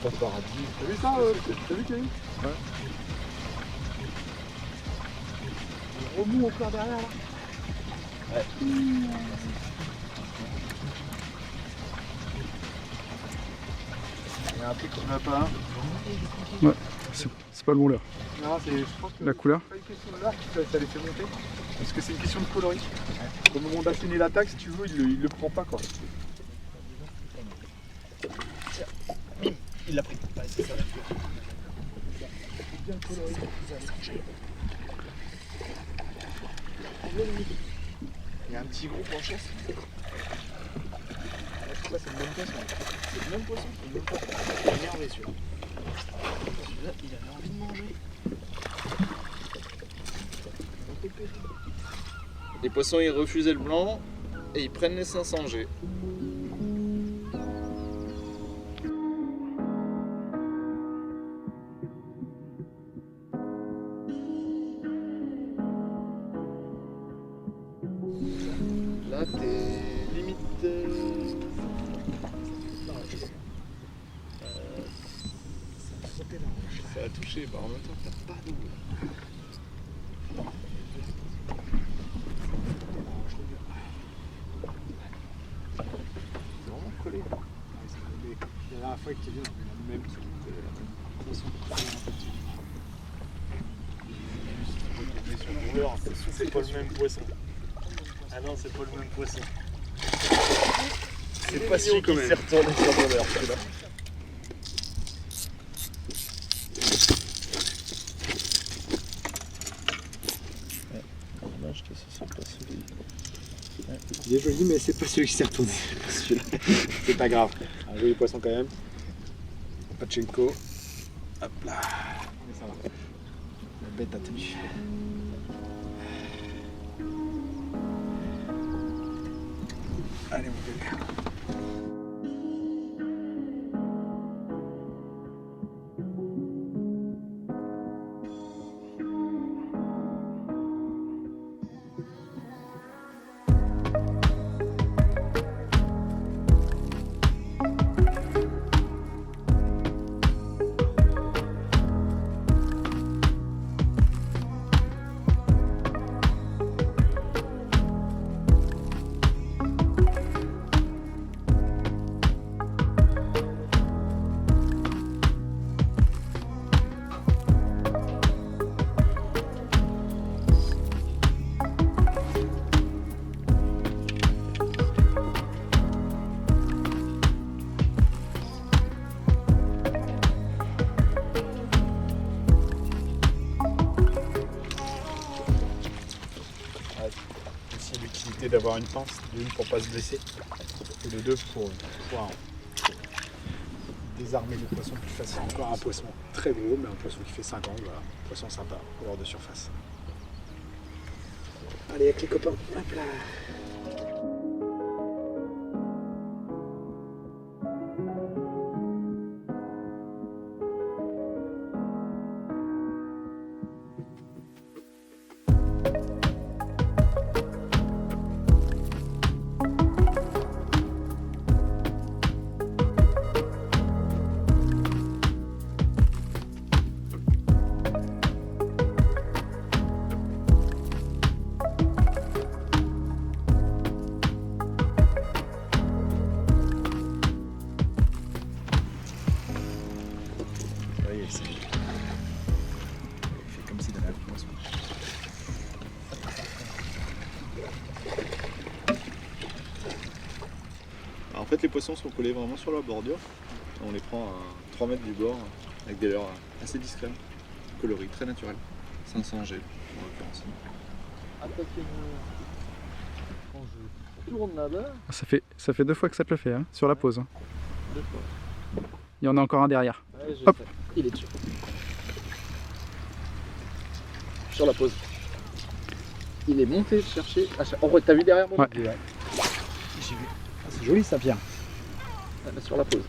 Pas paradis. T'as vu ça T'as vu Kevin? Ouais. On remue encore derrière là. Ouais. Il y a un truc qu'on n'a pas. Ouais, c'est pas le bon leurre. Non, je pense que La couleur? c'est pas une question de l'art qui ça les fait monter. Parce que c'est une question de coloris. Au moment d'asséner l'attaque, si tu veux, il le prend pas quoi. Il l'a pris. Ouais, c'est ça. Bien coloré. Il y a un petit groupe en chasse. Je sais pas, c'est le même poisson. C'est le même poisson. C'est le même poisson. Il est énervé celui-là. Celui-là, il avait envie de manger. Les poissons ils refusaient le blanc et ils prennent les 500 G. Là t'es limite... ça a touché, bah en même temps t'as pas d'eau. C'est vraiment collé. Ouais, la dernière fois que Kevin avait la même qui c'est pas le même poisson. Ah non, c'est pas le même poisson. C'est pas celui qui s'est retourné sur le leurre, celui-là. Dommage que ce soit pas celui. Il est joli, mais c'est pas celui qui s'est retourné. Celui-là. C'est pas grave. Un joli poisson quand même. Pachenko. Hop là. Mais ça va. La bête a tenu. Allez, mon gars. C'est l'utilité d'avoir une pince, de une pour pas se blesser, et de deux pour pouvoir désarmer les poissons plus facilement. Encore un poisson très gros, mais un poisson qui fait 5 ans, voilà. Un poisson sympa, hors de surface. Allez, avec les copains, hop là. Il fait comme s'il avait un poisson. En fait les poissons sont collés vraiment sur la bordure. On les prend à 3 mètres du bord avec des leurres assez discrets, coloris très naturels. 500 G en l'occurrence. Quand je tourne là-bas, Ça fait 2 fois que ça te le fait, hein, sur la pause. Hein. 2 fois. Il y en a encore un derrière. Ouais, Hop. Il est dessus. Sur la pause. Il est monté chercher. En vrai, t'as vu derrière moi? Ouais. J'ai vu. Ah, c'est joli ça, Pierre. Sur la pause.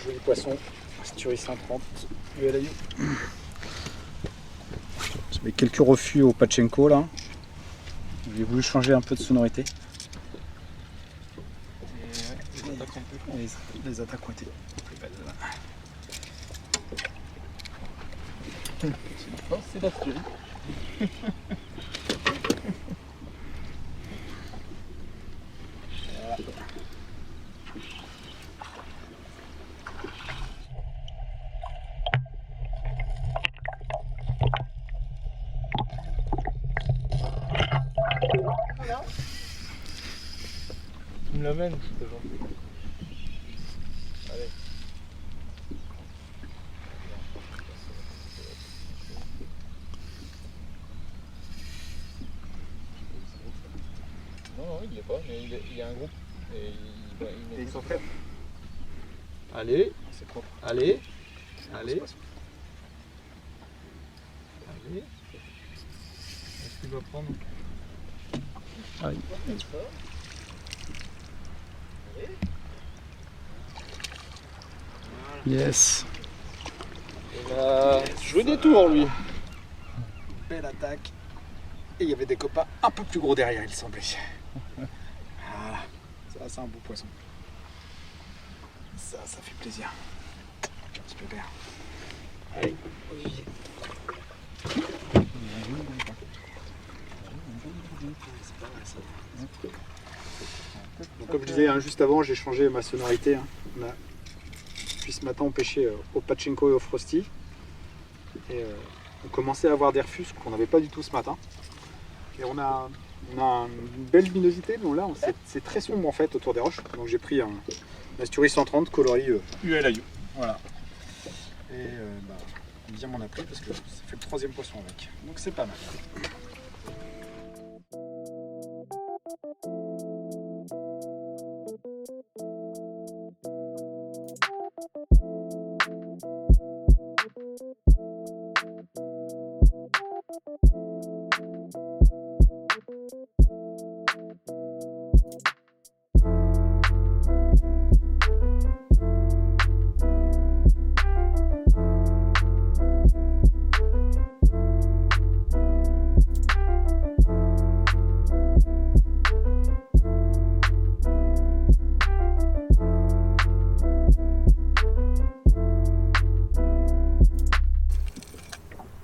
Joli poisson, Asturie 130, ULAU. Je mets quelques refus au Pachenko là. J'ai voulu changer un peu de sonorité. Les attaques ont été plus belles là. C'est l'Asturie. Tu me l'amènes, c'est bon. Allez. Non, il l'est pas, mais il y a un groupe. Et Et ils s'entraînent. Allez, C'est propre. allez, allez. Allez. est-ce qu'il va prendre? Aïe. Yes. Il va jouer des tours lui. Belle attaque. Et il y avait des copains un peu plus gros derrière, il semblait. Voilà. Ça, c'est un beau poisson. Ça fait plaisir. Un petit peu vert. Allez. Donc, comme je disais juste avant, j'ai changé ma sonorité. Depuis ce matin, on pêchait au Pachenko et au Frosty. Et on commençait à avoir des refus qu'on n'avait pas du tout ce matin. Et on a une belle luminosité, mais là c'est très sombre en fait autour des roches. Donc j'ai pris un Asturie 130 coloris ULAU. Voilà. Et bien m'en a pris parce que ça fait le 3e poisson avec. Donc c'est pas mal.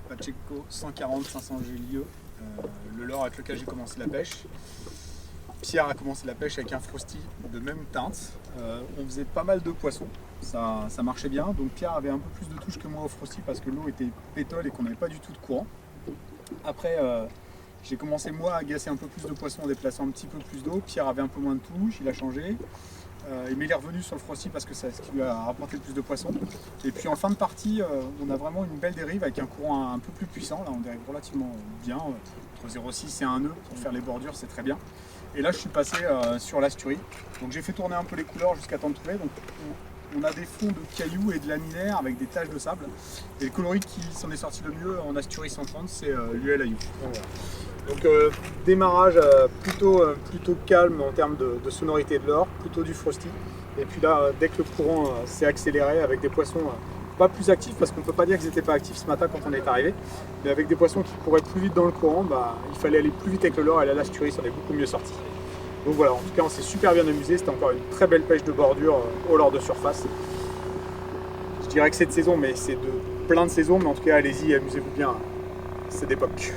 Pachenko 140-500 GLIE, le leurre avec lequel j'ai commencé la pêche. Pierre a commencé la pêche avec un Frosty de même teinte. On faisait pas mal de poissons, ça marchait bien. Donc Pierre avait un peu plus de touche que moi au Frosty parce que l'eau était pétole et qu'on n'avait pas du tout de courant. Après, j'ai commencé moi à agacer un peu plus de poissons en déplaçant un petit peu plus d'eau. Pierre avait un peu moins de touche, il a changé. Mais il est revenu sur le Frosty parce que c'est ce qui lui a rapporté le plus de poissons. Et puis en fin de partie, on a vraiment une belle dérive avec un courant un peu plus puissant. Là, on dérive relativement bien, entre 0,6 et 1 nœud pour faire les bordures, c'est très bien. Et là, je suis passé sur l'Asturie. Donc j'ai fait tourner un peu les couleurs jusqu'à temps de trouver. Donc on a des fonds de cailloux et de laminaires avec des taches de sable. Et le coloris qui s'en est sorti le mieux en Asturie 130, c'est l'ULAU. Donc démarrage plutôt calme en termes de sonorité de l'or, plutôt du Frosty. Et puis là, dès que le courant s'est accéléré avec des poissons pas plus actifs, parce qu'on ne peut pas dire qu'ils n'étaient pas actifs ce matin quand on est arrivé, mais avec des poissons qui couraient plus vite dans le courant, il fallait aller plus vite avec le leurre et là l'Asturie s'en est beaucoup mieux sorti. Donc voilà, en tout cas on s'est super bien amusé, c'était encore une très belle pêche de bordure au leurre de surface. Je dirais que cette saison, mais c'est de plein de saisons, mais en tout cas allez-y, amusez-vous bien, c'est d'époque.